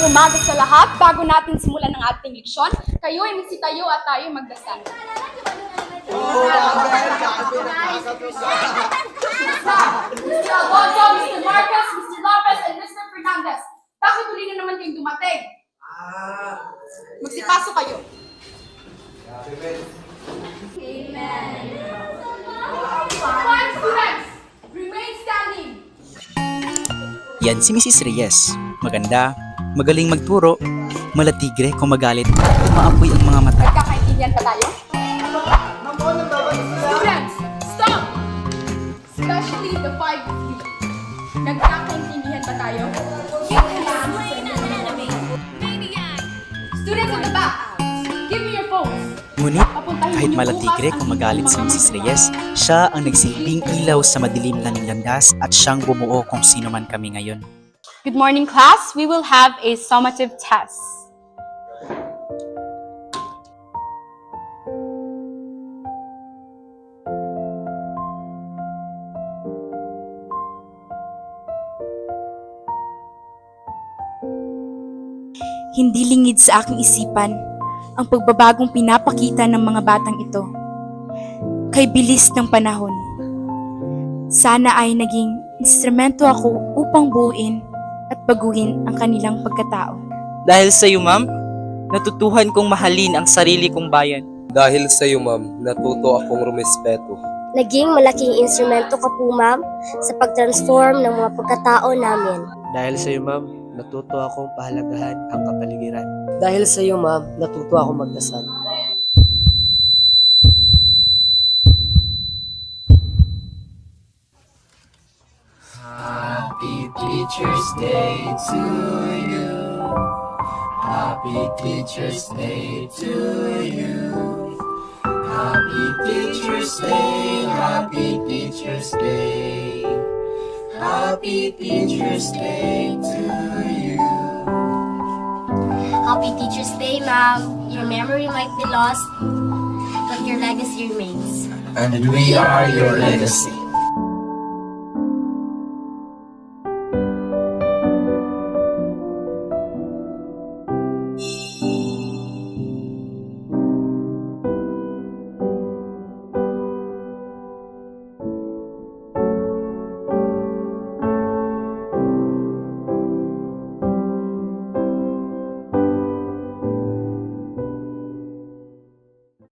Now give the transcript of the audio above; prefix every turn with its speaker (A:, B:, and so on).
A: umaga sa lahat. Bago natin simulan ang ating leksyon, kayo ay magsitayo at tayo magdasal. Mr. Alonso, Mr. Marcos, Mr. Lopez, and Mr. Fernandez. Bakit huli na naman kayong dumating? Magsipasok kayo. Fine students, remain standing.
B: Yan si Mrs. Reyes. Maganda, magaling magturo, malatigre kung magalit, umaapoy ang mga mata.
A: Nagkakaintindihan pa tayo? Students, stop! Especially the five of you. Nagkakaintindihan pa tayo? Students at the back, give me your phones.
B: Ngunit, kahit malatigre kung magalit si Mrs. Reyes, siya ang nagsilbing ilaw sa madilim na landas at siyang bumuo kung sino man kami ngayon.
A: Good morning, class. We will have a summative test.
C: Hindi lingid sa aking isipan ang pagbabagong pinapakita ng mga batang ito. Kay bilis ng panahon. Sana ay naging instrumento ako upang buuin at baguhin ang kanilang pagkatao.
D: Dahil sa iyo, ma'am, natutuhan kong mahalin ang sarili kong bayan.
E: Dahil sa iyo, ma'am, natuto akong rumespeto.
F: Naging malaking instrumento ka po, ma'am, sa pag-transform ng mga pagkatao namin.
G: Dahil sa iyo, ma'am, natuto akong pahalagahan ang kapaligiran.
H: Dahil sa iyo, ma'am, natuto akong magdasal.
I: Happy Teacher's Day to you. Happy Teacher's Day to you. Happy Teacher's Day, Happy Teacher's Day. Happy Teacher's Day to you.
F: Happy Teacher's Day, ma'am. Your memory might be lost, but your legacy remains.
I: And we are your legacy.